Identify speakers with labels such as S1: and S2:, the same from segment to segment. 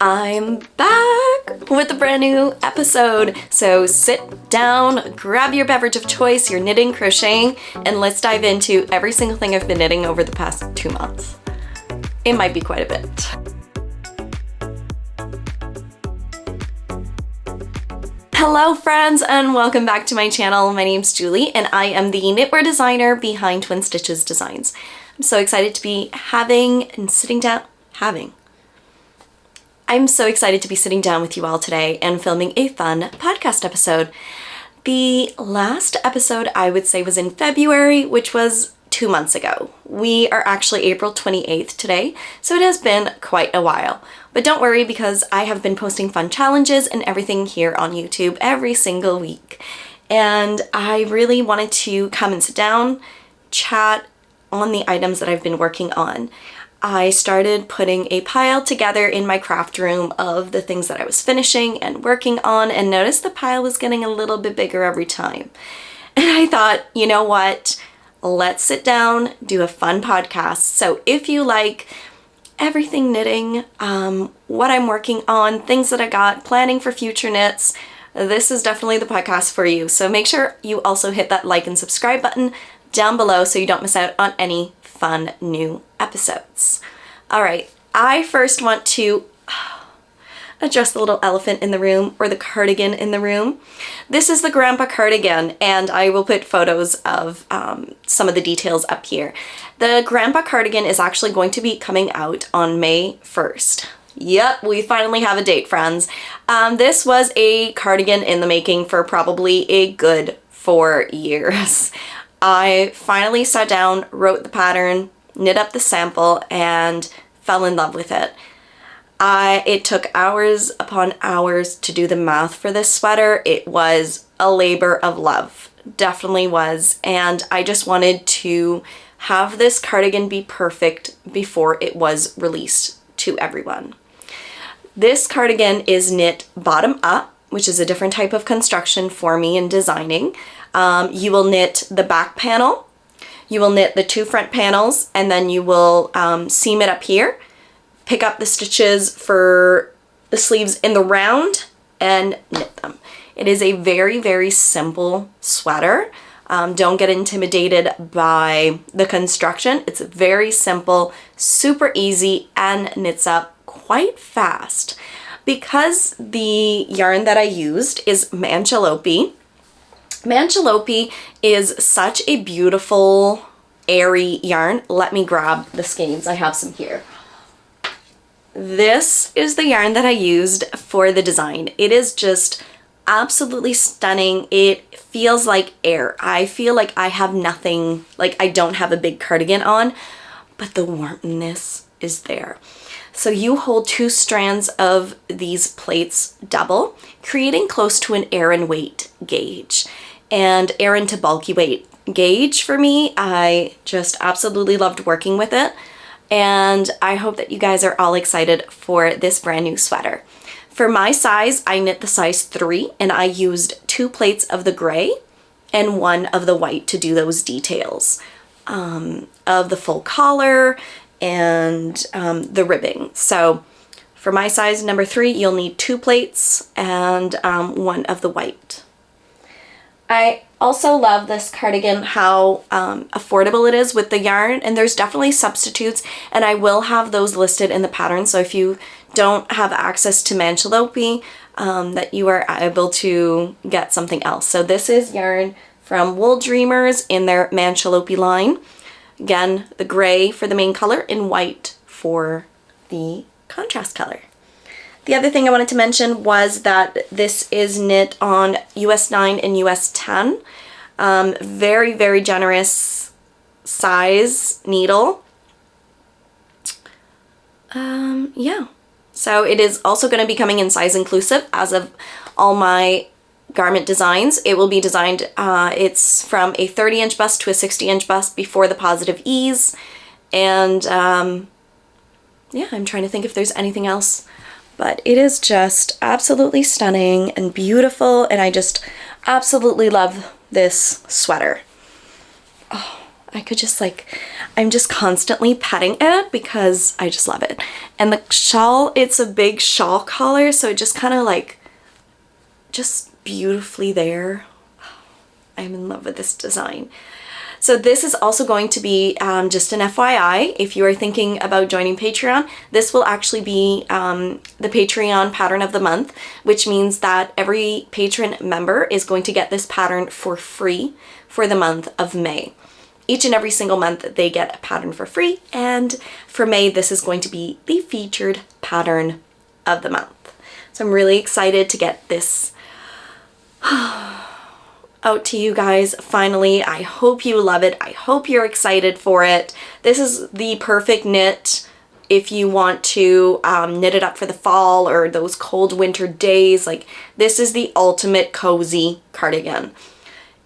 S1: I'm back with a brand new episode. So sit down, grab your beverage of choice, your knitting, crocheting, and let's dive into every single thing I've been knitting over the past 2 months. It might be quite a bit. Hello friends and welcome back to my channel. My name's Julie and I am the knitwear designer behind Twin Stitches Designs. I'm so excited to be I'm so excited to be sitting down with you all today and filming a fun podcast episode. The last episode I would say was in February, which was 2 months ago. We are actually April 28th today, so it has been quite a while. But don't worry because I have been posting fun challenges and everything here on YouTube every single week. And I really wanted to come and sit down, chat on the items that I've been working on. I started putting a pile together in my craft room of the things that I was finishing and working on and noticed the pile was getting a little bit bigger every time. And I thought, you know what? Let's sit down, do a fun podcast. So if you like everything knitting, what I'm working on, things that I got, planning for future knits, this is definitely the podcast for you. So make sure you also hit that like and subscribe button down below so you don't miss out on any fun new episodes. All right, I first want to address the little elephant in the room, or the cardigan in the room. This is the grandpa cardigan, and I will put photos of some of the details up here. The grandpa cardigan is actually going to be coming out on May 1st. Yep, we finally have a date, friends. This was a cardigan in the making for probably a good 4 years. I finally sat down, wrote the pattern, knit up the sample, and fell in love with it. It took hours upon hours to do the math for this sweater. It was a labor of love, definitely was, and I just wanted to have this cardigan be perfect before it was released to everyone. This cardigan is knit bottom up, which is a different type of construction for me in designing. You will knit the back panel, you will knit the 2 front panels, and then you will seam it up here, pick up the stitches for the sleeves in the round, and knit them. It is a very, very simple sweater. Don't get intimidated by the construction. It's very simple, super easy, and knits up quite fast. Because the yarn that I used is Manchalope. Manchalope is such a beautiful, airy yarn. Let me grab the skeins. I have some here. This is the yarn that I used for the design. It is just absolutely stunning. It feels like air. I feel like I have nothing, like I don't have a big cardigan on, but the warmness is there. So you hold 2 strands of these plates double, creating close to an Aran weight gauge. And Aran to bulky weight gauge for me, I just absolutely loved working with it. And I hope that you guys are all excited for this brand new sweater. For my size, I knit the size 3 and I used 2 plates of the gray and 1 of the white to do those details of the full collar and the ribbing. So for my size number 3, you'll need 2 plates and 1 of the white. I also love this cardigan, how affordable it is with the yarn, and there's definitely substitutes, and I will have those listed in the pattern, so if you don't have access to Manchalope, that you are able to get something else. So this is yarn from Wool Dreamers in their Manchalope line. Again, the gray for the main color and white for the contrast color. The other thing I wanted to mention was that this is knit on US 9 and US 10. Very, very generous size needle. Yeah. So it is also going to be coming in size inclusive as of all my garment designs. It will be designed, it's from a 30-inch bust to a 60-inch bust before the positive ease. And yeah, I'm trying to think if there's anything else. But it is just absolutely stunning and beautiful, and I just absolutely love this sweater. Oh, I could just like, I'm just constantly petting it because I just love it. And the shawl, it's a big shawl collar, so it just kind of like, just beautifully there. I'm in love with this design. So this is also going to be just an FYI, if you are thinking about joining Patreon, this will actually be the Patreon pattern of the month, which means that every patron member is going to get this pattern for free for the month of May. Each and every single month they get a pattern for free, and for May this is going to be the featured pattern of the month. So I'm really excited to get this out to you guys finally. I hope you love it. I hope you're excited for it. This is the perfect knit if you want to knit it up for the fall or those cold winter days. Like, this is the ultimate cozy cardigan.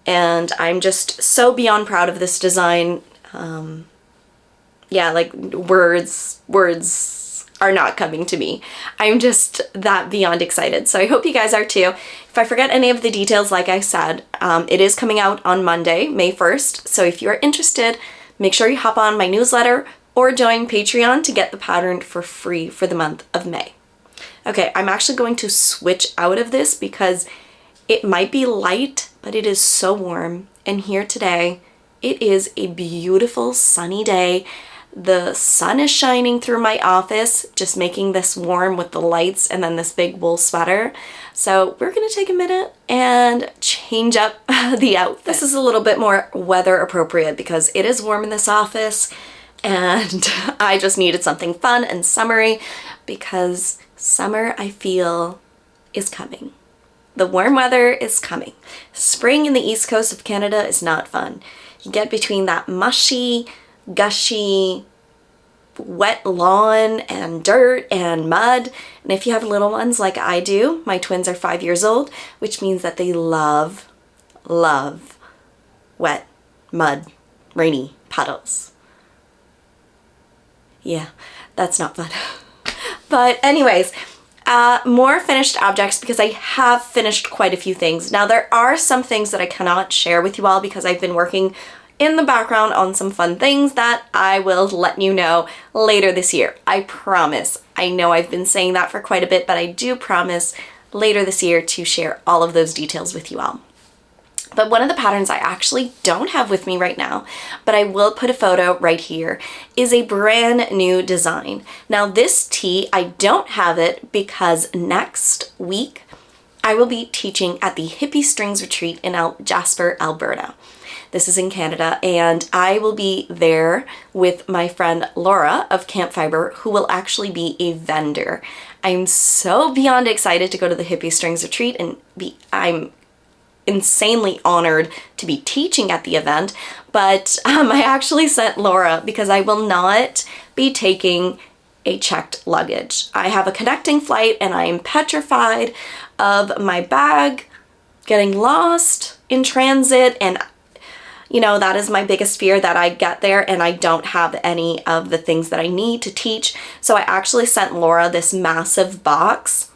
S1: And I'm just so beyond proud of this design. Yeah, like words are not coming to me. I'm just that beyond excited. So I hope you guys are too. If I forget any of the details, like I said, it is coming out on Monday, May 1st. So if you are interested, make sure you hop on my newsletter or join Patreon to get the pattern for free for the month of May. Okay, I'm actually going to switch out of this because it might be light, but it is so warm. And here today, it is a beautiful sunny day. The sun is shining through my office, just making this warm with the lights and then this big wool sweater. So we're gonna take a minute and change up the outfit. This is a little bit more weather appropriate because it is warm in this office and I just needed something fun and summery because summer, I feel, is coming. The warm weather is coming. Spring in the east coast of Canada is not fun. You get between that mushy, gushy, wet lawn and dirt and mud. And if you have little ones like I do, my twins are 5 years old, which means that they love wet, mud, rainy puddles. Yeah, that's not fun. But anyways, more finished objects because I have finished quite a few things. Now there are some things that I cannot share with you all because I've been working in the background on some fun things that I will let you know later this year. I promise. I know I've been saying that for quite a bit, but I do promise later this year to share all of those details with you all. But one of the patterns I actually don't have with me right now, but I will put a photo right here, is a brand new design. Now this tee, I don't have it because next week I will be teaching at the Hippie Strings Retreat in Jasper, Alberta. This is in Canada, and I will be there with my friend Laura of Campfiber, who will actually be a vendor. I'm so beyond excited to go to the Hippie Strings Retreat, and I'm insanely honored to be teaching at the event, but I actually sent Laura because I will not be taking a checked luggage. I have a connecting flight and I am petrified of my bag getting lost in transit, and you know, that is my biggest fear, that I get there and I don't have any of the things that I need to teach. So I actually sent Laura this massive box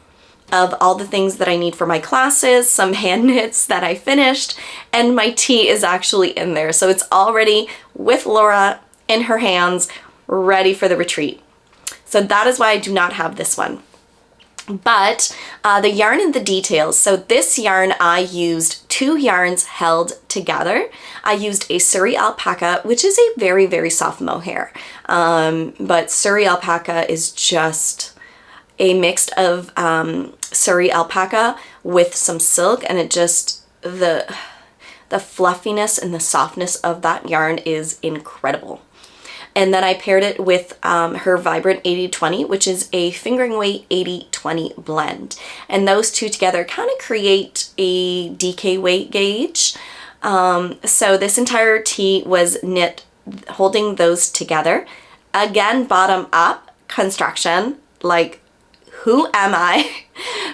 S1: of all the things that I need for my classes, some hand knits that I finished, and my tee is actually in there. So it's already with Laura in her hands, ready for the retreat. So that is why I do not have this one. But the yarn and the details. So this yarn, I used 2 yarns held together. I used a Suri Alpaca, which is a very, very soft mohair. But Suri Alpaca is just a mix of Suri Alpaca with some silk, and it just, the fluffiness and the softness of that yarn is incredible. And then I paired it with her Vibrant 80-20, which is a fingering weight 80-20 blend. And those two together kind of create a DK weight gauge. So this entire tee was knit holding those together. Again, bottom up construction, like who am I?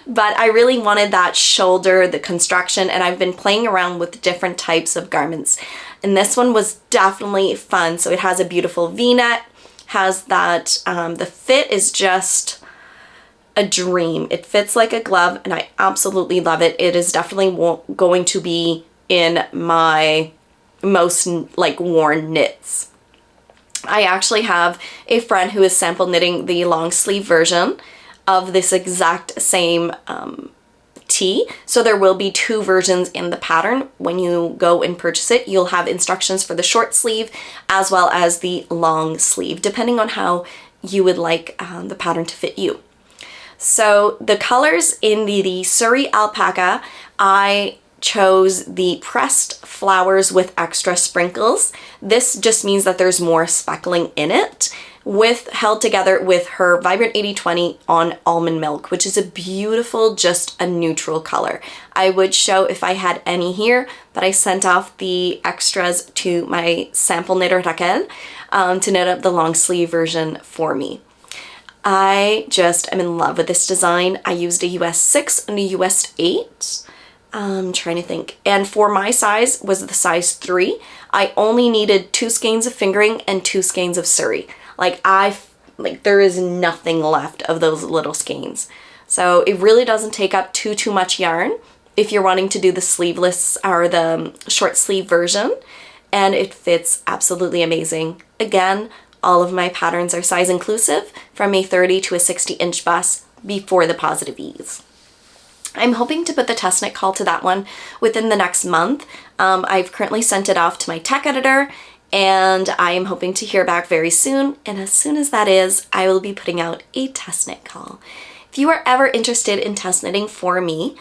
S1: But I really wanted that shoulder, the construction, and I've been playing around with different types of garments. And this one was definitely fun. So it has a beautiful V-neck, has that, the fit is just a dream. It fits like a glove and I absolutely love it. It is definitely going to be in my most like worn knits. I actually have a friend who is sample knitting the long sleeve version of this exact same tee. So there will be two versions in the pattern. When you go and purchase it, you'll have instructions for the short sleeve as well as the long sleeve, depending on how you would like the pattern to fit you. So the colors in the Suri Alpaca, I chose the pressed flowers with extra sprinkles. This just means that there's more speckling in it, held together with her Vibrant 80/20 on almond milk, which is a beautiful, just a neutral color. I would show if I had any here, but I sent off the extras to my sample knitter Raquel to knit up the long sleeve version for me. I just am in love with this design. I used a US 6 and a US 8. I'm trying to think. And for my size was the size 3. I only needed 2 skeins of fingering and 2 skeins of Suri. Like there is nothing left of those little skeins. So it really doesn't take up too much yarn if you're wanting to do the sleeveless or the short sleeve version. And it fits absolutely amazing. Again, all of my patterns are size inclusive from a 30 to a 60-inch bust before the positive ease. I'm hoping to put the test knit call to that one within the next month. I've currently sent it off to my tech editor and I am hoping to hear back very soon. And as soon as that is, I will be putting out a test knit call. If you are ever interested in test knitting for me,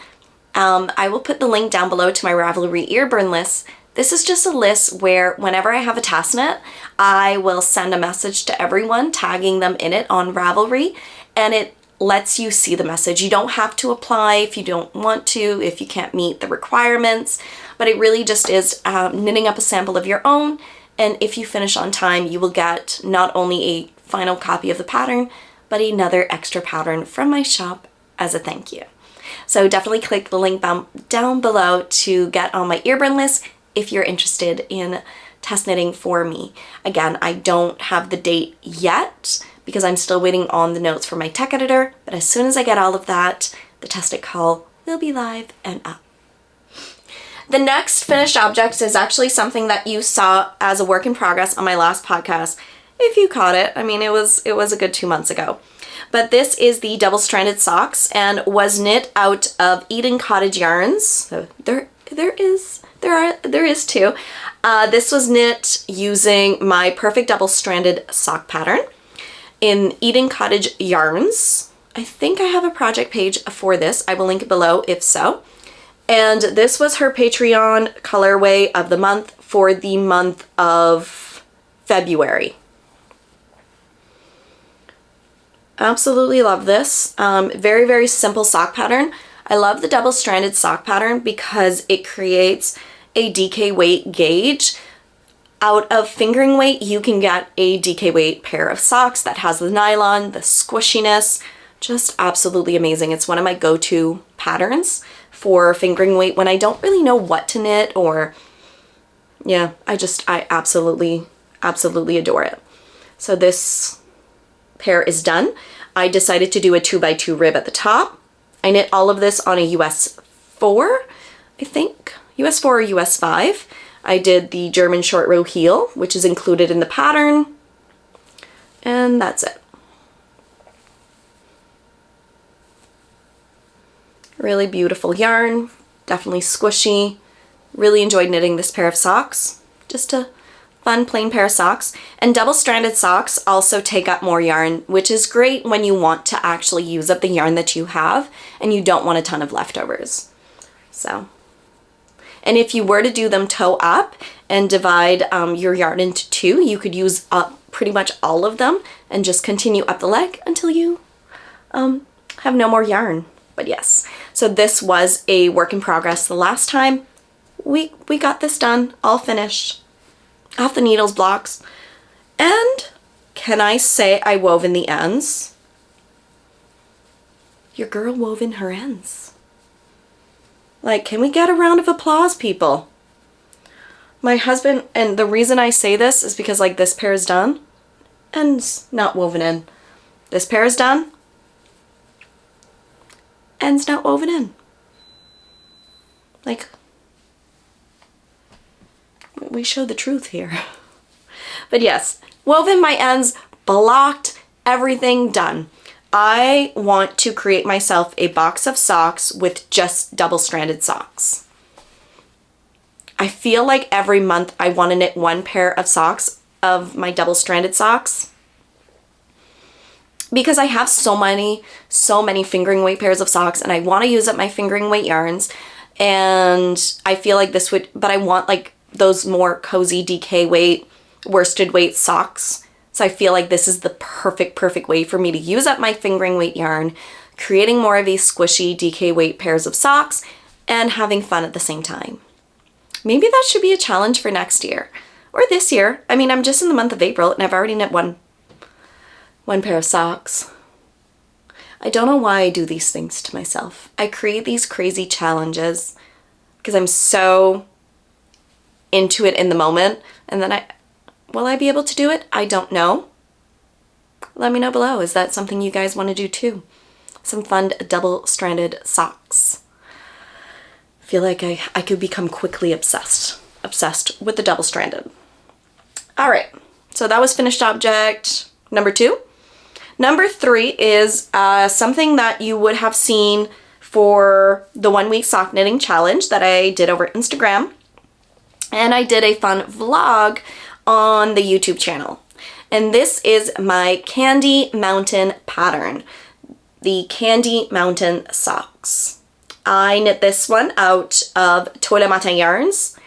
S1: I will put the link down below to my Ravelry earburn list. This is just a list where whenever I have a test knit, I will send a message to everyone tagging them in it on Ravelry, and it lets you see the message. You don't have to apply if you don't want to, if you can't meet the requirements, but it really just is knitting up a sample of your own, and if you finish on time, you will get not only a final copy of the pattern, but another extra pattern from my shop as a thank you. So definitely click the link down below to get on my earburn list if you're interested in test knitting for me. Again, I don't have the date yet because I'm still waiting on the notes from my tech editor, but as soon as I get all of that, the test knit call will be live and up. The next finished object is actually something that you saw as a work in progress on my last podcast. If you caught it, I mean, it was a good 2 months ago. But this is the double-stranded socks and was knit out of Eden Cottage yarns. So there is two. This was knit using my perfect double-stranded sock pattern in Eden Cottage Yarns. I think I have a project page for this. I will link it below if so. And this was her Patreon colorway of the month for the month of February. Absolutely love this. Very, very simple sock pattern. I love the double-stranded sock pattern because it creates a DK weight gauge. Out of fingering weight, you can get a DK weight pair of socks that has the nylon, the squishiness, just absolutely amazing. It's one of my go-to patterns for fingering weight when I don't really know what to knit, or yeah, I absolutely adore it. So this pair is done. I decided to do a 2x2 rib at the top. I knit all of this on a US 4, I think. US 4 or US 5. I did the German short row heel, which is included in the pattern. And that's it. Really beautiful yarn, definitely squishy. Really enjoyed knitting this pair of socks. Just a fun plain pair of socks. And double-stranded socks also take up more yarn, which is great when you want to actually use up the yarn that you have and you don't want a ton of leftovers. So, and if you were to do them toe up and divide your yarn into 2, you could use up pretty much all of them and just continue up the leg until you have no more yarn. But yes, so this was a work in progress the last time. We got this done, all finished, off the needles blocks. And can I say I wove in the ends? Your girl wove in her ends. Like, can we get a round of applause, people? My husband, and the reason I say this is because like this pair is done, ends not woven in. This pair is done, ends not woven in. Like, we show the truth here. But yes, woven my ends, blocked, everything done. I want to create myself a box of socks with just double-stranded socks. I feel like every month I want to knit one pair of socks of my double-stranded socks, because I have so many fingering weight pairs of socks, and I want to use up my fingering weight yarns, and I feel like this would, but I want like those more cozy DK weight, worsted weight socks. So I feel like this is the perfect way for me to use up my fingering weight yarn, creating more of these squishy DK weight pairs of socks and having fun at the same time. Maybe that should be a challenge for next year or this year. I mean, I'm just in the month of April and I've already knit one pair of socks. I don't know why I do these things to myself. I create these crazy challenges because I'm so into it in the moment, and then will I be able to do it? I don't know. Let me know below. Is that something you guys want to do too? Some fun double-stranded socks. I feel like I could become quickly obsessed with the double-stranded. All right, so that was finished object number 2. Number 3 is something that you would have seen for the 1 week sock knitting challenge that I did over Instagram. And I did a fun vlog on the YouTube channel. And this is my Candy Mountain pattern, the Candy Mountain socks. I knit this one out of Toile Matin Yarns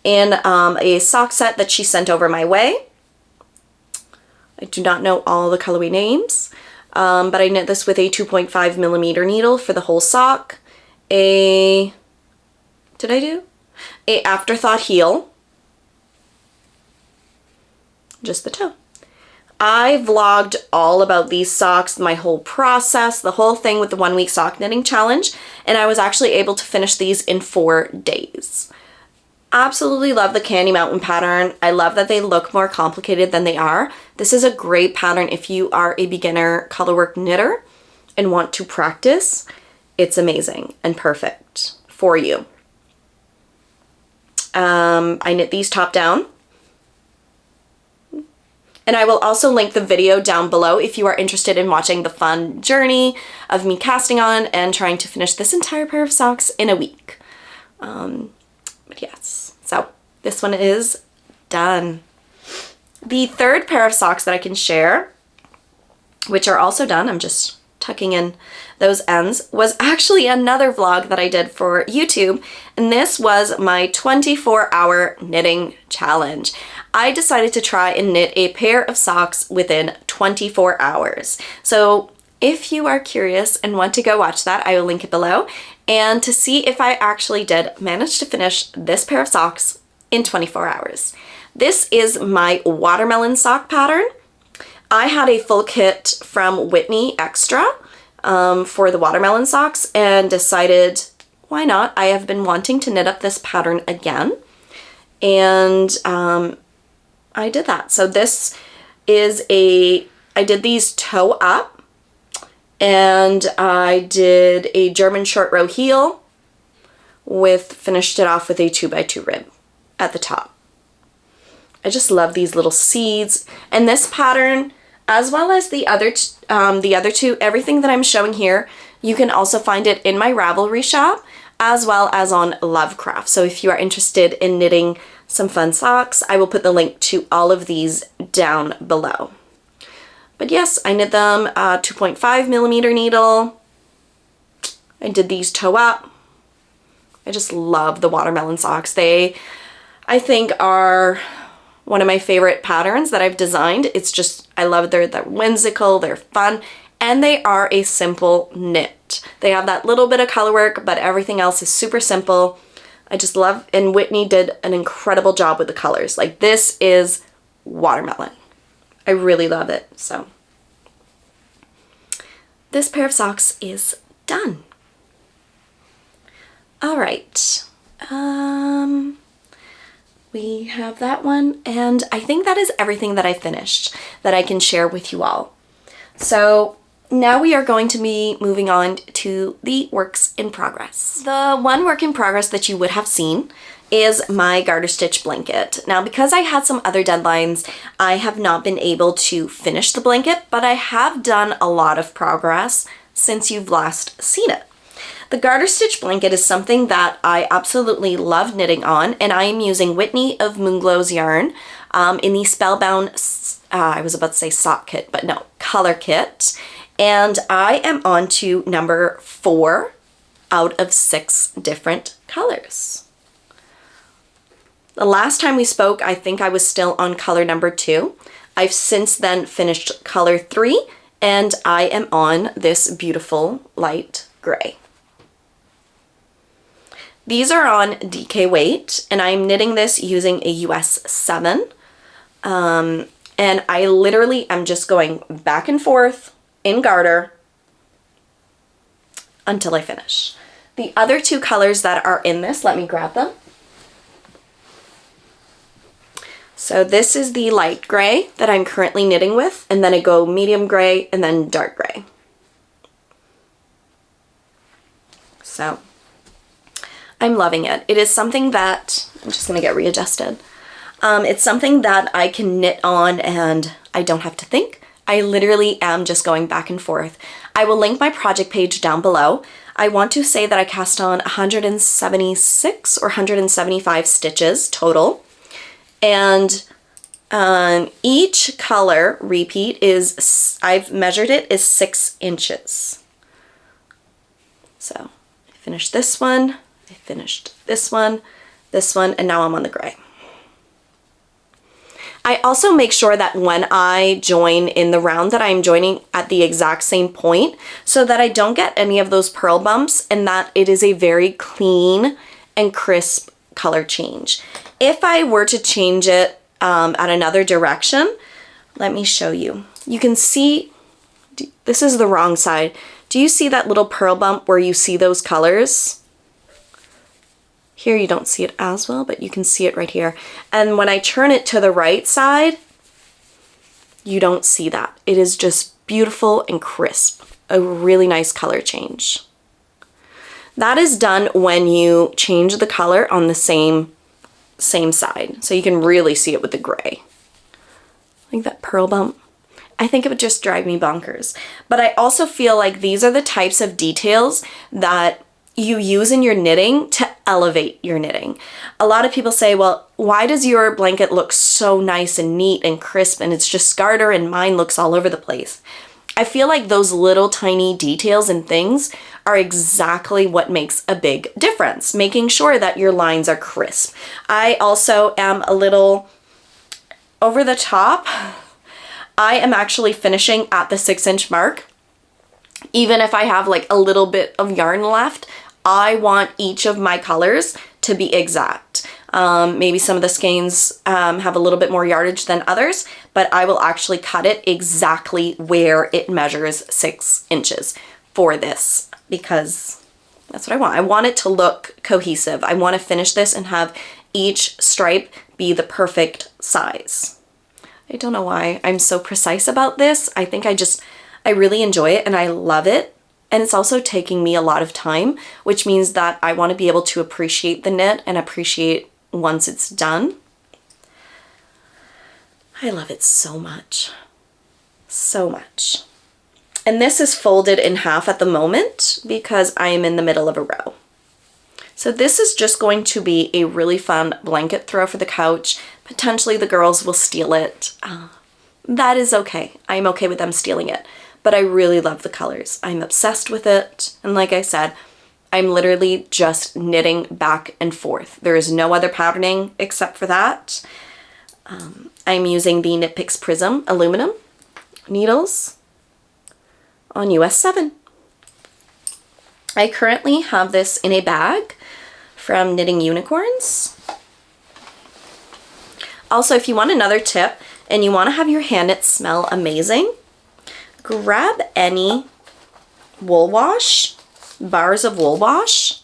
S1: in a sock set that she sent over my way. I do not know all the colorway names, but I knit this with a 2.5 millimeter needle for the whole sock. A afterthought heel, just the toe. I vlogged all about these socks, my whole process, the whole thing with the 1 week sock knitting challenge, and I was actually able to finish these in 4 days. Absolutely love the Candy Mountain pattern. I love that they look more complicated than they are. This is a great pattern if you are a beginner colorwork knitter and want to practice. It's amazing and perfect for you. I knit these top down. And I will also link the video down below if you are interested in watching the fun journey of me casting on and trying to finish this entire pair of socks in a week. But yes, so this one is done. The third pair of socks that I can share, which are also done, I'm just tucking in those ends, was actually another vlog that I did for YouTube, and this was my 24-hour knitting challenge. I decided to try and knit a pair of socks within 24 hours. So if you are curious and want to go watch that, I will link it below. And to see if I actually did manage to finish this pair of socks in 24 hours. This is my watermelon sock pattern. I had a full kit from Whitney Extra for the watermelon socks and decided, why not? I have been wanting to knit up this pattern again. And I did that. So this is I did these toe up, and I did a German short row heel finished it off with a 2x2 rib at the top. I just love these little seeds, and this pattern, as well as the other two, everything that I'm showing here, you can also find it in my Ravelry shop, as well as on Lovecraft. So if you are interested in knitting some fun socks, I will put the link to all of these down below. But yes, I knit them 2.5 millimeter needle. I did these toe up. I just love the watermelon socks. They, I think, are one of my favorite patterns that I've designed. It's just, I love they're whimsical, they're fun, and they are a simple knit. They have that little bit of color work, but everything else is super simple. I just love, and Whitney did an incredible job with the colors. Like, this is watermelon. I really love it. So this pair of socks is done. All right. We have that one, and I think that is everything that I finished that I can share with you all. So now we are going to be moving on to the works in progress. The one work in progress that you would have seen is my garter stitch blanket. Now, because I had some other deadlines, I have not been able to finish the blanket, but I have done a lot of progress since you've last seen it. The garter stitch blanket is something that I absolutely love knitting on, and I am using Whitney of MoonGlow's yarn in the Spellbound, I was about to say sock kit, but no, color kit. And I am on to number 4 out of 6 different colors. The last time we spoke, I think I was still on color number 2. I've since then finished color 3, and I am on this beautiful light gray. These are on DK weight, and I'm knitting this using a US 7. And I literally am just going back and forth in garter until I finish. The other 2 colors that are in this, let me grab them. So this is the light gray that I'm currently knitting with, and then I go medium gray and then dark gray. So I'm loving it. It is something that, I'm just gonna get readjusted. It's something that I can knit on and I don't have to think. I literally am just going back and forth. I will link my project page down below. I want to say that I cast on 176 or 175 stitches total. And each color repeat is, I've measured it, is 6 inches. So I finished this one, I finished this one, and now I'm on the gray. I also make sure that when I join in the round that I'm joining at the exact same point so that I don't get any of those purl bumps and that it is a very clean and crisp color change. If I were to change it at another direction, let me show you. You can see, this is the wrong side. Do you see that little purl bump where you see those colors? Here you don't see it as well, but you can see it right here. And when I turn it to the right side, you don't see that. It is just beautiful and crisp. A really nice color change. That is done when you change the color on the same side. So you can really see it with the gray. Like that purl bump. I think it would just drive me bonkers. But I also feel like these are the types of details that you use in your knitting to elevate your knitting. A lot of people say, well, why does your blanket look so nice and neat and crisp and it's just garter and mine looks all over the place? I feel like those little tiny details and things are exactly what makes a big difference, making sure that your lines are crisp. I also am a little over the top. I am actually finishing at the 6-inch mark. Even if I have like a little bit of yarn left, I want each of my colors to be exact. Maybe some of the skeins have a little bit more yardage than others, but I will actually cut it exactly where it measures 6 inches for this because that's what I want. I want it to look cohesive. I want to finish this and have each stripe be the perfect size. I don't know why I'm so precise about this. I think I really enjoy it and I love it. And it's also taking me a lot of time, which means that I want to be able to appreciate the knit and appreciate once it's done. I love it so much. So much. And this is folded in half at the moment because I am in the middle of a row. So this is just going to be a really fun blanket throw for the couch. Potentially the girls will steal it. That is okay. I'm okay with them stealing it. But I really love the colors. I'm obsessed with it. And like I said, I'm literally just knitting back and forth. There is no other patterning except for that. I'm using the Knit Picks Prism aluminum needles on US 7. I currently have this in a bag from Knitting Unicorns. Also, if you want another tip and you want to have your hand knit smell amazing, grab any wool wash, bars of wool wash,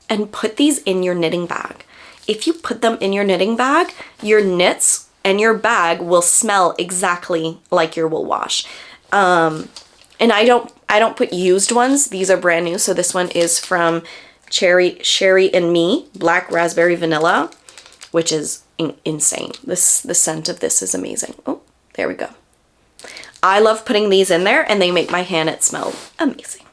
S1: and put these in your knitting bag. If you put them in your knitting bag, your knits and your bag will smell exactly like your wool wash. And I don't put used ones. These are brand new. So this one is from Sherry and Me Black Raspberry Vanilla, which is insane. The scent of this is amazing. Oh, there we go. I love putting these in there, and they make my hand smell amazing.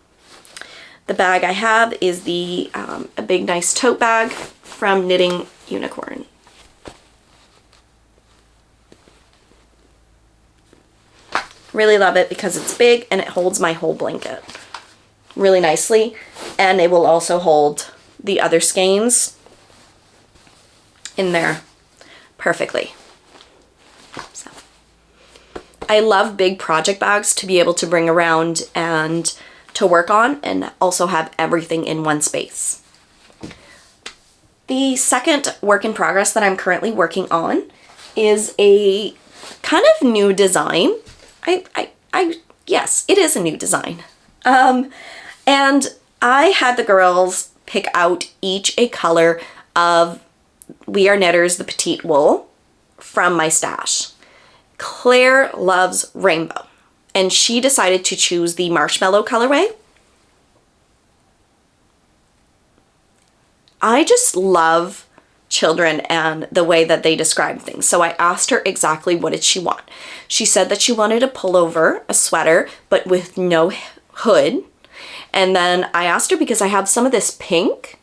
S1: The bag I have is the a big nice tote bag from Knitting Unicorn. Really love it because it's big and it holds my whole blanket really nicely, and it will also hold the other skeins in there perfectly. So I love big project bags to be able to bring around and to work on, and also have everything in one space. The second work in progress that I'm currently working on is a kind of new design. Yes, it is a new design. And I had the girls pick out each a color of We Are Knitters the Petite Wool from my stash. Claire loves rainbow, and she decided to choose the marshmallow colorway. I just love children and the way that they describe things. So I asked her exactly what did she want. She said that she wanted a pullover, a sweater, but with no hood. And then I asked her, because I have some of this pink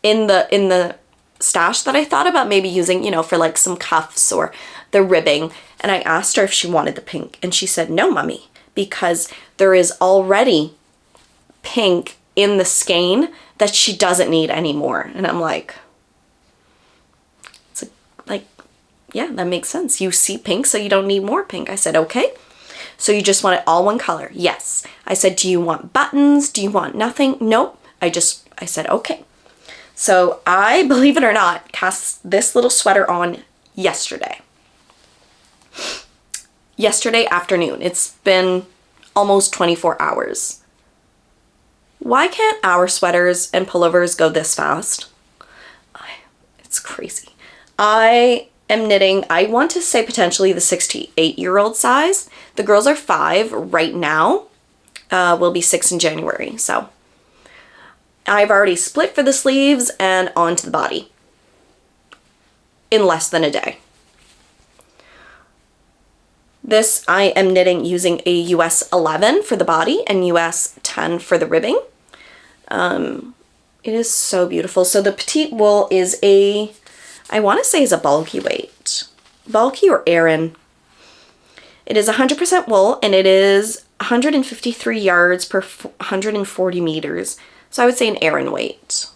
S1: in the stash that I thought about maybe using, you know, for like some cuffs or the ribbing. And I asked her if she wanted the pink, and she said, no, mommy, because there is already pink in the skein that she doesn't need anymore. And I'm like, yeah, that makes sense. You see pink, so you don't need more pink. I said, okay. So you just want it all one color? Yes. I said, do you want buttons? Do you want nothing? Nope. I said, okay. So I, believe it or not, cast this little sweater on yesterday. Yesterday afternoon. It's been almost 24 hours. Why can't our sweaters and pullovers go this fast? It's crazy. I am knitting, I want to say potentially the 6 to 8-year-old size. The girls are 5 right now. Will be 6 in January. So I've already split for the sleeves and onto the body in less than a day. This I am knitting using a US 11 for the body and US 10 for the ribbing. It is so beautiful. So the petite wool is I want to say is a bulky weight. Bulky or Aran. It is 100% wool, and it is 153 yards per 140 meters. So I would say an Aran weight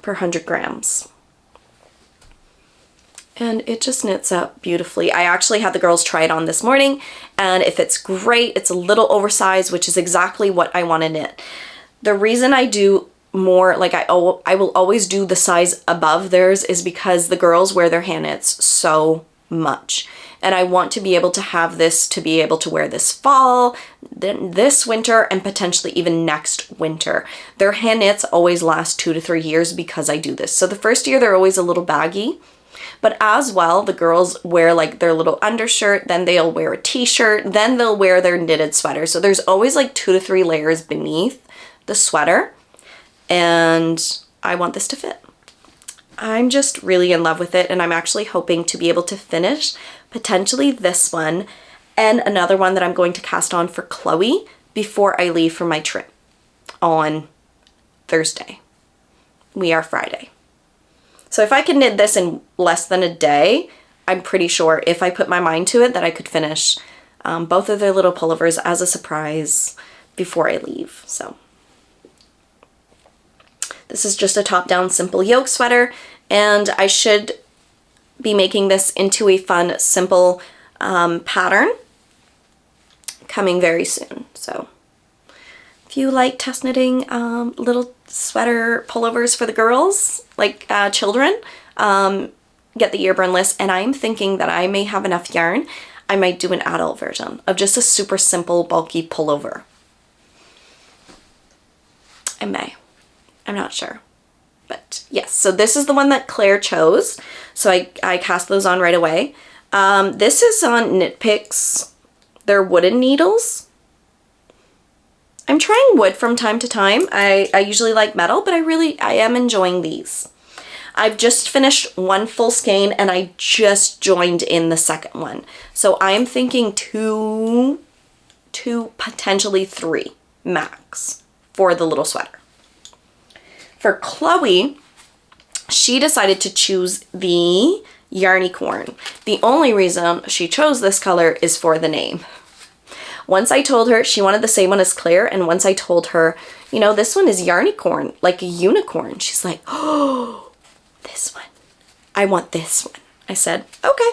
S1: per 100 grams. And it just knits up beautifully. I actually had the girls try it on this morning, and if it's great, it's a little oversized, which is exactly what I want to knit. The reason I do more, like I will always do the size above theirs, is because the girls wear their hand knits so much. And I want to be able to have this to be able to wear this fall, then this winter, and potentially even next winter. Their hand knits always last 2 to 3 years because I do this. So the first year they're always a little baggy, but as well, the girls wear like their little undershirt, then they'll wear a t-shirt, then they'll wear their knitted sweater. So there's always like 2 to 3 layers beneath the sweater. And I want this to fit. I'm just really in love with it, and I'm actually hoping to be able to finish potentially this one and another one that I'm going to cast on for Chloe before I leave for my trip on Thursday. We are Friday. So if I can knit this in less than a day, I'm pretty sure if I put my mind to it that I could finish both of their little pullovers as a surprise before I leave. So this is just a top-down simple yoke sweater, and I should be making this into a fun, simple pattern coming very soon. So if you like test knitting little sweater pullovers for the girls, like children, get the earburn list. And I'm thinking that I may have enough yarn. I might do an adult version of just a super simple, bulky pullover. I may. I'm not sure. But yes, so this is the one that Claire chose. So I cast those on right away. This is on Knit Picks. They're wooden needles. I'm trying wood from time to time. I usually like metal, but I am enjoying these. I've just finished one full skein and I just joined in the second one. So I'm thinking two, potentially 3 max for the little sweater. For Chloe, she decided to choose the Yarnicorn. The only reason she chose this color is for the name. Once I told her she wanted the same one as Claire, and once I told her, you know, this one is Yarnicorn, like a unicorn, she's like, oh, this one. I want this one. I said, okay,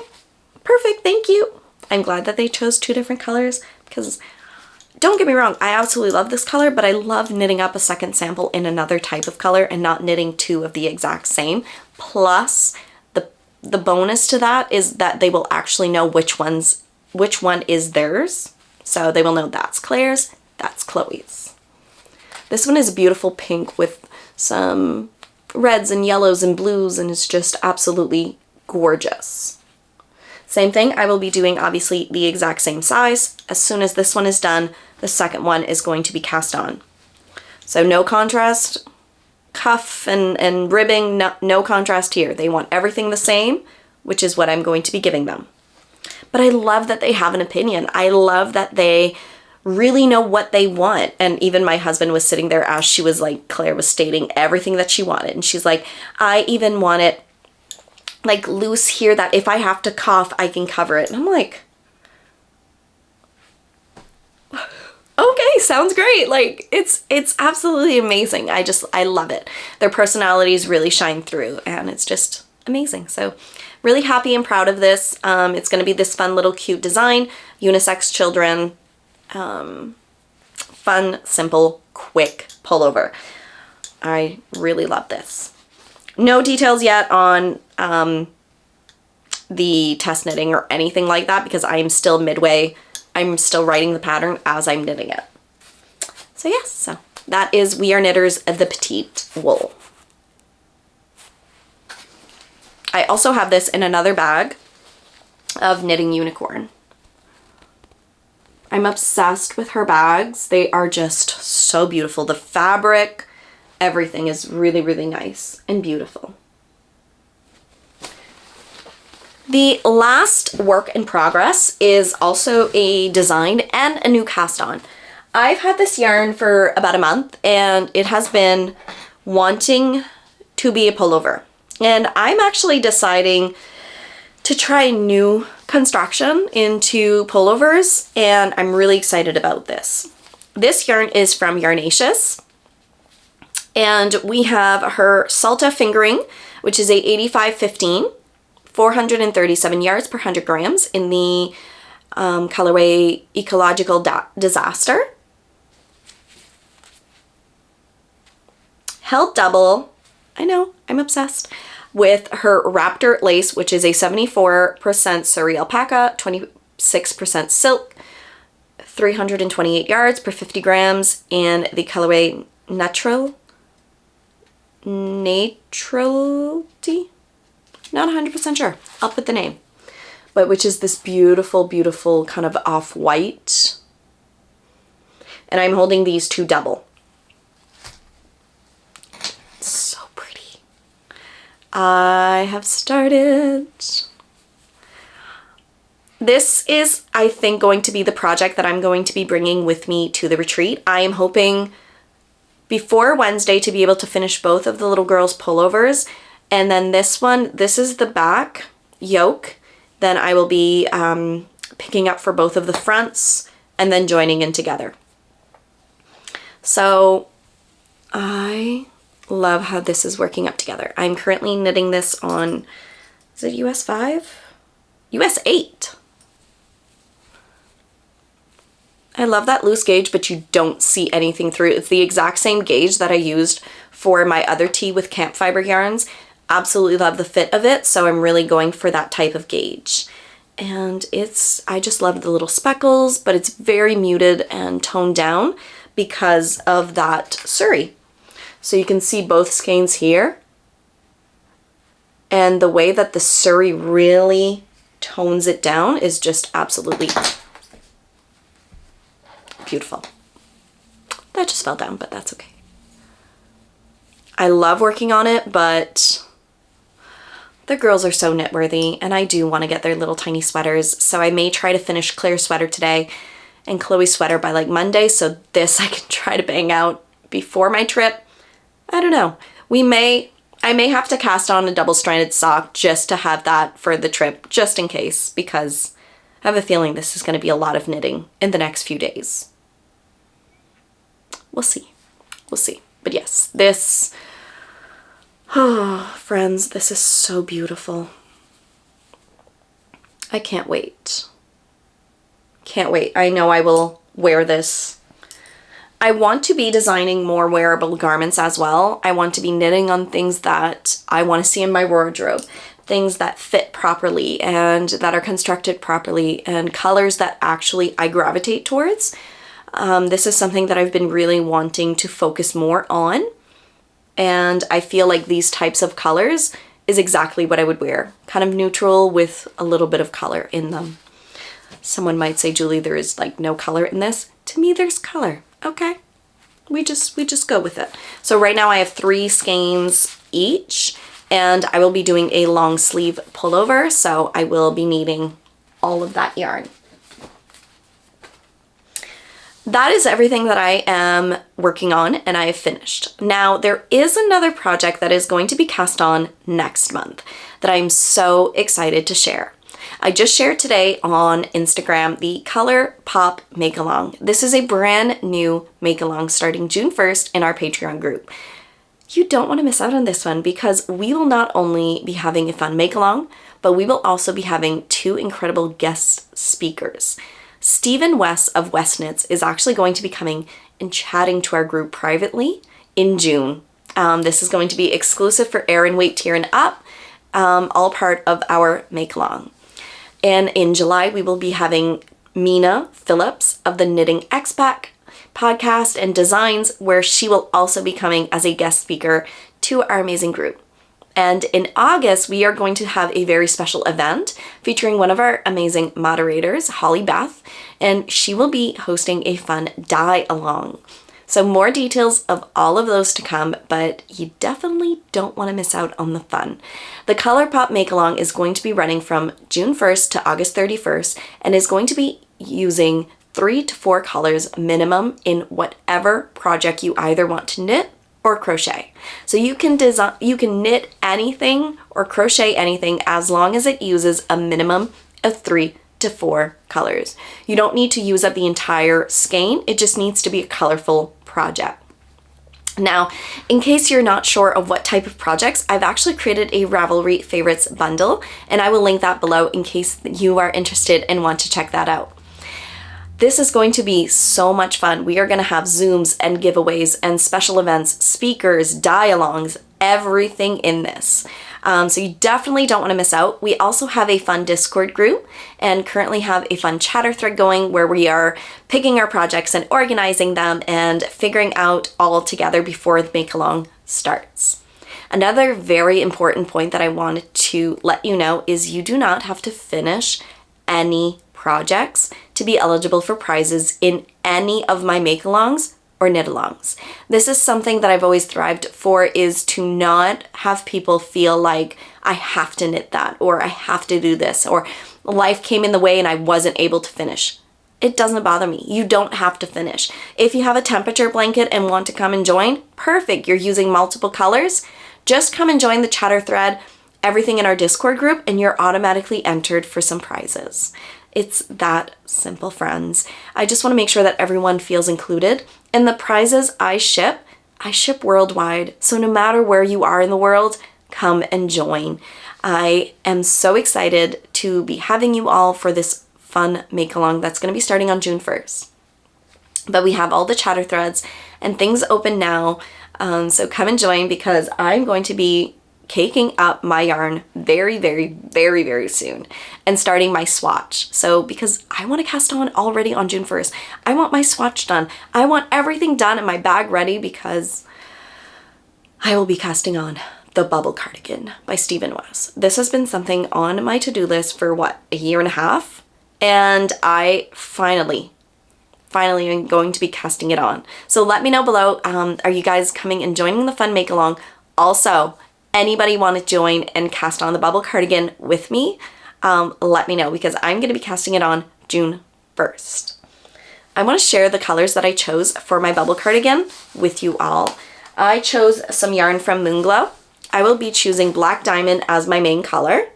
S1: perfect, thank you. I'm glad that they chose 2 different colors because don't get me wrong, I absolutely love this color, but I love knitting up a second sample in another type of color and not knitting 2 of the exact same. Plus, the bonus to that is that they will actually know which one is theirs. So they will know that's Claire's, that's Chloe's. This one is a beautiful pink with some reds and yellows and blues, and it's just absolutely gorgeous. Same thing, I will be doing obviously the exact same size. As soon as this one is done, the second one is going to be cast on. So no contrast, cuff and ribbing, no contrast here. They want everything the same, which is what I'm going to be giving them. But I love that they have an opinion. I love that they really know what they want. And even my husband was sitting there as she was like, Claire was stating everything that she wanted. And she's like, I even want it like loose here that if I have to cough, I can cover it. And I'm like, okay, sounds great. Like it's absolutely amazing. I love it. Their personalities really shine through and it's just amazing. So really happy and proud of this. It's going to be this fun little cute design, unisex children, fun, simple, quick pullover. I really love this. No details yet on the test knitting or anything like that because I am still midway. I'm still writing the pattern as I'm knitting it. So yes, so that is We Are Knitters The Petite Wool. I also have this in another bag of Knitting Unicorn. I'm obsessed with her bags. They are just so beautiful. The fabric, everything is really, really nice and beautiful. The last work in progress is also a design and a new cast on. I've had this yarn for about a month and it has been wanting to be a pullover. And I'm actually deciding to try a new construction into pullovers and I'm really excited about this. This yarn is from Yarnaceous and we have her Salta fingering, which is a 85-15, 437 yards per 100 grams in the colorway Ecological Disaster. Held double, I know, I'm obsessed, with her Raptor lace, which is a 74% Suri Alpaca, 26% silk, 328 yards per 50 grams, and the colorway Naturality? Not 100% sure. I'll put the name. But which is this beautiful, beautiful kind of off-white. And I'm holding these 2 double. So pretty. I have started. This is, I think, going to be the project that I'm going to be bringing with me to the retreat. I am hoping before Wednesday to be able to finish both of the little girls' pullovers. And then this one, this is the back yoke. Then I will be picking up for both of the fronts and then joining in together. So I love how this is working up together. I'm currently knitting this on, is it US 5? US 8. I love that loose gauge, but you don't see anything through. It's the exact same gauge that I used for my other tee with Campfiber Yarns. Absolutely love the fit of it, so I'm really going for that type of gauge. And I just love the little speckles, but it's very muted and toned down because of that Suri. So you can see both skeins here. And the way that the Suri really tones it down is just absolutely beautiful. That just fell down, but that's okay. I love working on it, but the girls are so knit-worthy, and I do want to get their little tiny sweaters, so I may try to finish Claire's sweater today and Chloe's sweater by like Monday, so this I can try to bang out before my trip. I don't know. I may have to cast on a double-stranded sock just to have that for the trip, just in case, because I have a feeling this is going to be a lot of knitting in the next few days. We'll see. We'll see. But yes, this... Oh, friends, this is so beautiful. I can't wait. Can't wait. I know I will wear this. I want to be designing more wearable garments as well. I want to be knitting on things that I want to see in my wardrobe. Things that fit properly and that are constructed properly and colors that actually I gravitate towards. This is something that I've been really wanting to focus more on. And I feel like these types of colors is exactly what I would wear. Kind of neutral with a little bit of color in them. Someone might say, Julie, there is like no color in this. To me, there's color. Okay. We just go with it. So right now I have 3 skeins each, and I will be doing a long sleeve pullover. So I will be needing all of that yarn. That is everything that I am working on and I have finished. Now there is another project that is going to be cast on next month that I'm so excited to share. I just shared today on Instagram the Color Pop Make-Along. This is a brand new make-along starting June 1st in our Patreon group. You don't want to miss out on this one because we will not only be having a fun make-along, but we will also be having 2 incredible guest speakers. Stephen West of West Knits is actually going to be coming and chatting to our group privately in June. This is going to be exclusive for Air and Weight Tier and Up, all part of our make-along. And in July, we will be having Mina Phillips of the Knitting Expat podcast and designs, where she will also be coming as a guest speaker to our amazing group. And in August, we are going to have a very special event featuring one of our amazing moderators, Holly Beth, and she will be hosting a fun dye-along. So more details of all of those to come, but you definitely don't want to miss out on the fun. The Color Pop Make-Along is going to be running from June 1st to August 31st and is going to be using 3 to 4 colors minimum in whatever project you either want to knit or crochet. So you can knit anything or crochet anything as long as it uses a minimum of 3 to 4 colors. You don't need to use up the entire skein. It just needs to be a colorful project. Now, in case you're not sure of what type of projects, I've actually created a Ravelry favorites bundle, and I will link that below in case you are interested and want to check that out. This is going to be so much fun. We are going to have Zooms and giveaways and special events, speakers, dye-alongs, everything in this. So you definitely don't want to miss out. We also have a fun Discord group and currently have a fun chatter thread going where we are picking our projects and organizing them and figuring out all together before the make-along starts. Another very important point that I wanted to let you know is you do not have to finish any projects to be eligible for prizes in any of my make-alongs or knit-alongs. This is something that I've always thrived for, is to not have people feel like I have to knit that or I have to do this or life came in the way and I wasn't able to finish. It doesn't bother me. You don't have to finish. If you have a temperature blanket and want to come and join, perfect. You're using multiple colors. Just come and join the chatter thread, everything in our Discord group, and you're automatically entered for some prizes. It's that simple, friends. I just want to make sure that everyone feels included. And the prizes I ship worldwide. So no matter where you are in the world, come and join. I am so excited to be having you all for this fun make-along that's going to be starting on June 1st. But we have all the chatter threads and things open now. So come and join because I'm going to be caking up my yarn very, very, very, very soon and starting my swatch. So because I want to cast on already on June 1st, I want my swatch done. I want everything done and my bag ready because I will be casting on the Bubble Cardigan by Stephen West. This has been something on my to-do list for what, a year and a half? And I finally finally going to be casting it on. So let me know below, are you guys coming and joining the fun make along? Also, anybody want to join and cast on the bubble cardigan with me? Let me know, because I'm going to be casting it on June 1st. I want to share the colors that I chose for my bubble cardigan with you all. I chose some yarn from MoonGlow. I will be choosing Black Diamond as my main color.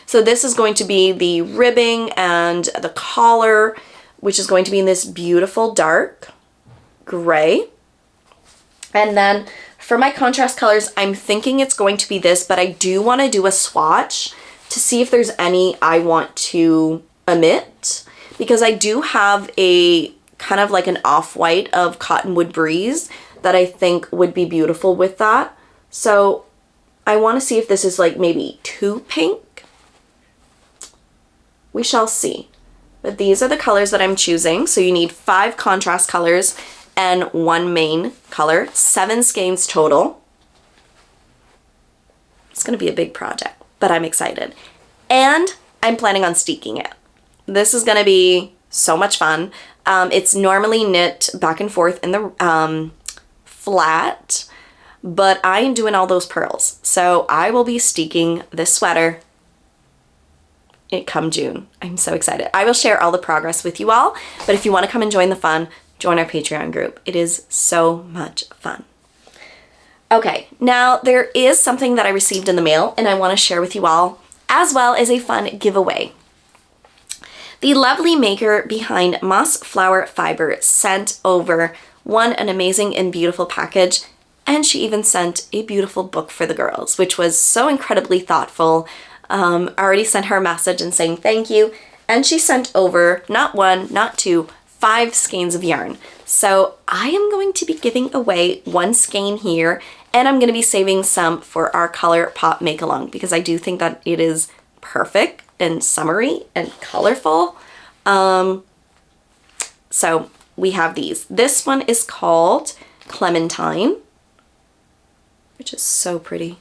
S1: So this is going to be the ribbing and the collar, which is going to be in this beautiful dark gray. And then for my contrast colors, I'm thinking it's going to be this, but I do want to do a swatch to see if there's any I want to omit, because I do have a kind of like an off-white of Cottonwood Breeze that I think would be beautiful with that. So I want to see if this is like maybe too pink. We shall see. But these are the colors that I'm choosing. So you need 5 contrast colors and 1 main color, 7 skeins total. It's going to be a big project, but I'm excited. And I'm planning on steeking it. This is going to be so much fun. It's normally knit back and forth in the flat, but I am doing all those pearls. So I will be steeking this sweater come June. I'm so excited. I will share all the progress with you all, but if you want to come and join the fun, join our Patreon group. It is so much fun. Okay, now there is something that I received in the mail and I want to share with you all, as well as a fun giveaway. The lovely maker behind Moss Flower Fiber sent over an amazing and beautiful package, and she even sent a beautiful book for the girls, which was so incredibly thoughtful. I already sent her a message and saying thank you, and she sent over not 1, not 2, 5 skeins of yarn. So I am going to be giving away 1 skein here, and I'm going to be saving some for our Color Pop Make Along, because I do think that it is perfect and summery and colorful. So we have these. This one is called Clementine, which is so pretty.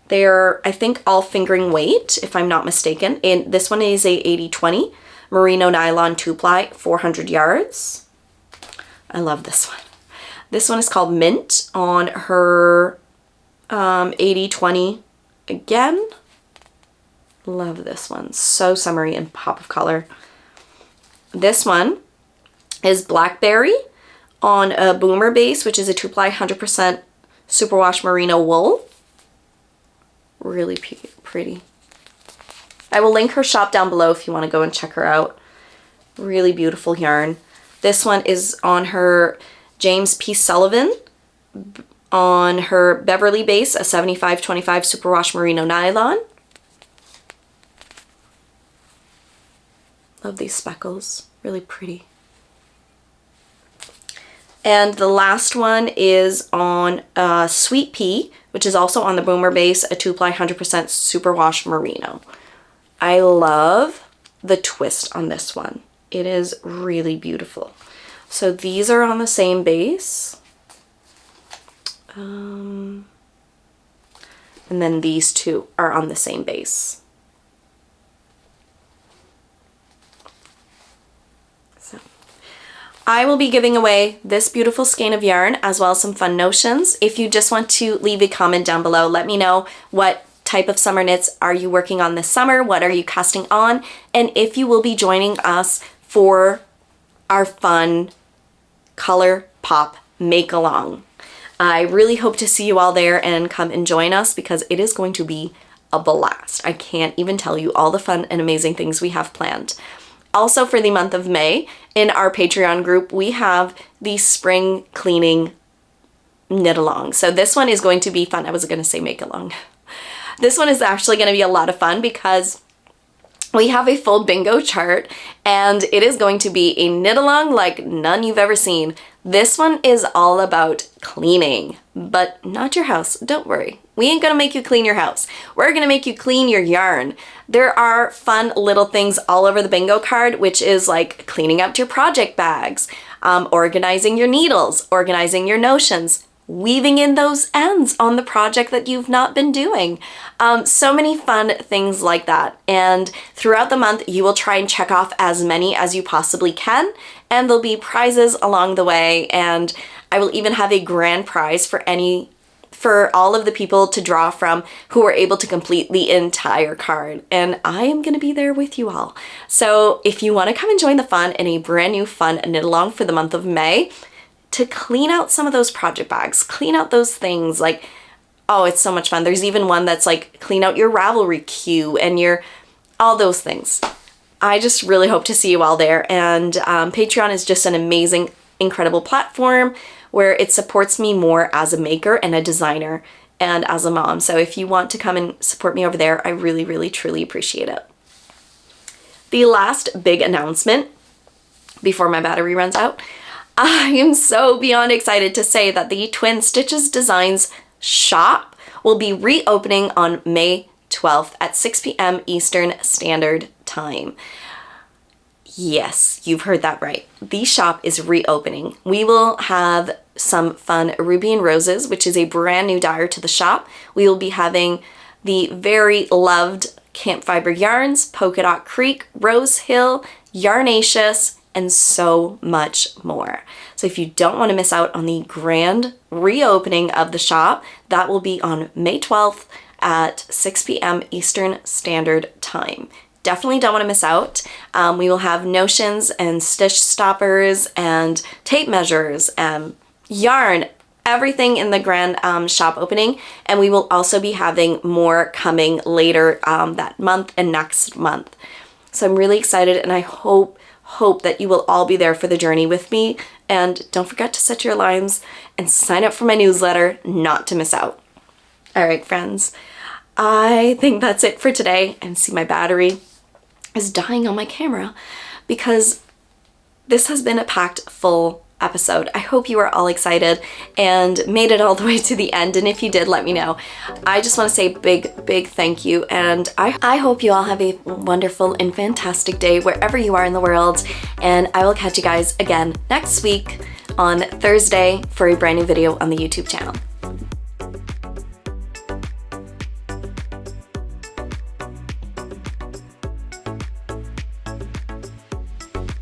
S1: They're, I think, all fingering weight, if I'm not mistaken. And this one is a 80/20 merino nylon 2-ply, 400 yards. I love this one. This one is called Mint on her 80/20 again. Love this one. So summery and pop of color. This one is Blackberry on a Boomer base, which is a 2-ply 100% superwash merino wool. Really pretty. I will link her shop down below if you want to go and check her out. Really beautiful yarn. This one is on her James P. Sullivan on her Beverly base, a 75/25 superwash merino nylon. Love these speckles. Really pretty. And the last one is on Sweet Pea, which is also on the Boomer base, a 2-ply 100% superwash merino. I love the twist on this one. It is really beautiful. So these are on the same base. And then these two are on the same base. I will be giving away this beautiful skein of yarn as well as some fun notions. If you just want to leave a comment down below, let me know what type of summer knits are you working on this summer, what are you casting on, and if you will be joining us for our fun Color Pop Make Along. I really hope to see you all there and come and join us, because it is going to be a blast. I can't even tell you all the fun and amazing things we have planned. Also, for the month of May, in our Patreon group, we have the spring cleaning knit along. So this one is going to be fun. I was going to say make along. This one is actually going to be a lot of fun because we have a full bingo chart, and it is going to be a knit along like none you've ever seen. This one is all about cleaning, but not your house. Don't worry. We ain't gonna make you clean your house. We're gonna make you clean your yarn. There are fun little things all over the bingo card, which is like cleaning out your project bags, organizing your needles, organizing your notions, weaving in those ends on the project that you've not been doing. So many fun things like that. And throughout the month, you will try and check off as many as you possibly can. and there'll be prizes along the way, and I will even have a grand prize for all of the people to draw from who are able to complete the entire card. And I am gonna be there with you all. So if you wanna come and join the fun in a brand new fun knit along for the month of May, to clean out some of those project bags, clean out those things, like, oh, it's so much fun. There's even one that's like, clean out your Ravelry queue and all those things. I just really hope to see you all there. And Patreon is just an amazing, incredible platform where it supports me more as a maker and a designer and as a mom. So if you want to come and support me over there, I really, really, truly appreciate it. The last big announcement before my battery runs out, I am so beyond excited to say that the Twin Stitches Designs shop will be reopening on May 12th at 6 p.m. Eastern Standard Time. Yes, you've heard that right. The shop is reopening. We will have some fun Ruby and Roses, which is a brand new dyer to the shop. We will be having the very loved Campfiber Yarns, Polka Dot Creek, Rose Hill, Yarnaceous, and so much more. So if you don't want to miss out on the grand reopening of the shop, that will be on May 12th at 6 p.m. Eastern Standard Time. Definitely don't want to miss out. We will have notions and stitch stoppers and tape measures and yarn, everything in the grand shop opening. And we will also be having more coming later that month and next month. So I'm really excited, and I hope that you will all be there for the journey with me. And don't forget to set your alarms and sign up for my newsletter not to miss out. All right, friends, I think that's it for today. And see, my battery is dying on my camera because this has been a packed full episode. I hope you are all excited and made it all the way to the end. And if you did, let me know. I just want to say big thank you. And I hope you all have a wonderful and fantastic day wherever you are in the world. And I will catch you guys again next week on Thursday for a brand new video on the YouTube channel.